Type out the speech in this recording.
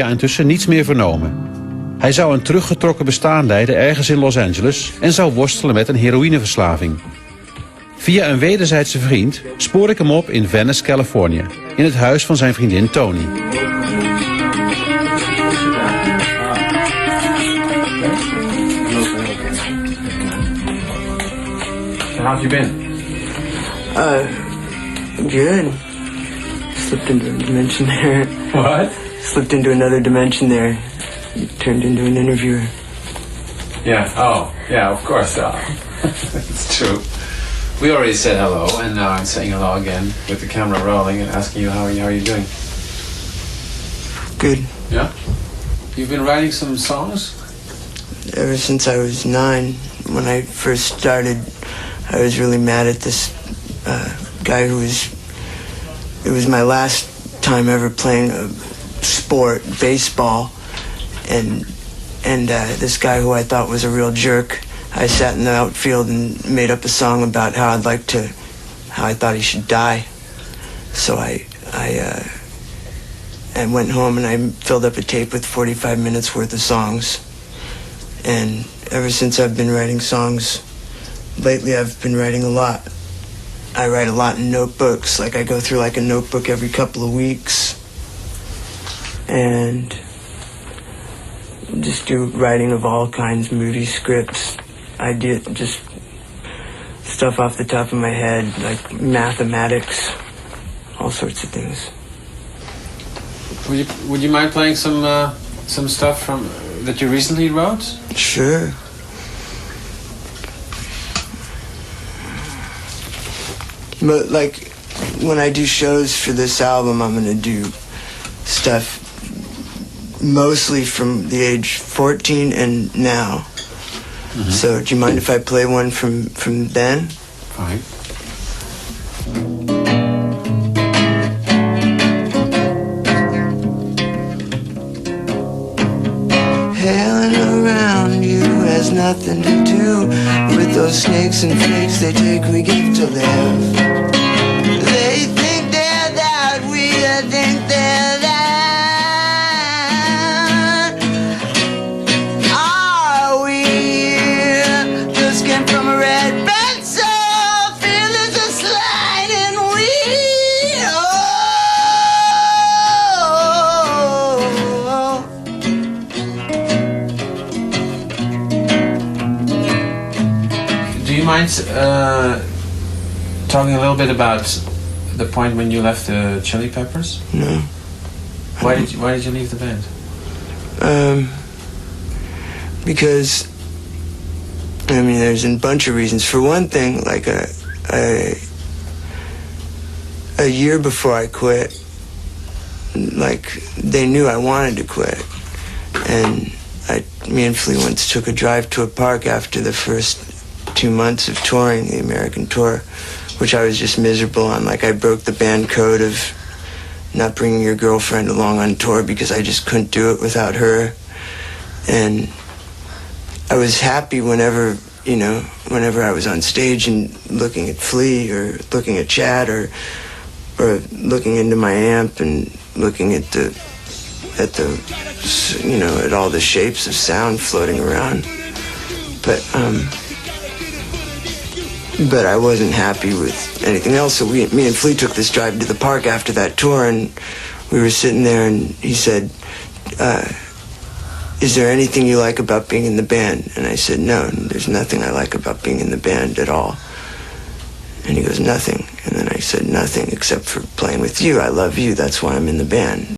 Ja, intussen niets meer vernomen. Hij zou een teruggetrokken bestaan leiden ergens in Los Angeles en zou worstelen met een heroïneverslaving. Via een wederzijdse vriend spoor ik hem op in Venice, Californië, in het huis van zijn vriendin Tony. How have you been? Good. Slipped into a dimension there. What? Slipped into another dimension there. Turned into an interviewer. Yeah. Oh, yeah. Of course. It's true. We already said hello, and now I'm saying hello again with the camera rolling and asking you how are you doing? Good. Yeah. You've been writing some songs? Ever since I was 9, when I first started, I was really mad at this guy who was... It was my last time ever playing a sport, baseball, and this guy who I thought was a real jerk, I sat in the outfield and made up a song about how I thought he should die. So I went home and I filled up a tape with 45 minutes worth of songs. And ever since I've been writing songs, lately I've been writing a lot. I write a lot in notebooks, like I go through like a notebook every couple of weeks. And just do writing of all kinds, movie scripts, just stuff off the top of my head, like mathematics, all sorts of things. Would you mind playing some stuff from that you recently wrote? Sure. But like when I do shows for this album, I'm gonna do stuff mostly from the age 14 and now. Mm-hmm. So do you mind if I play one from then? Fine. Hailing around you has nothing to do with those snakes and fakes they take we give to live. They think they're that, we think they're that. Are we just came from a red pencil? Feel it's a sliding wheel. Do you mind talking a little bit about the point when you left the Chili Peppers? No. Why did you leave the band? Because I mean, there's a bunch of reasons. For one thing, like a year before I quit, like they knew I wanted to quit, and me and Flea once took a drive to a park after the first 2 months of touring the American tour, which I was just miserable on. Like I broke the band code of not bringing your girlfriend along on tour because I just couldn't do it without her. And I was happy whenever I was on stage and looking at Flea or looking at Chad or looking into my amp and looking at at all the shapes of sound floating around. But I wasn't happy with anything else, so me and Flea took this drive to the park after that tour, and we were sitting there, and he said, is there anything you like about being in the band? And I said, no, there's nothing I like about being in the band at all. And he goes, nothing. And then I said, nothing except for playing with you. I love you, that's why I'm in the band.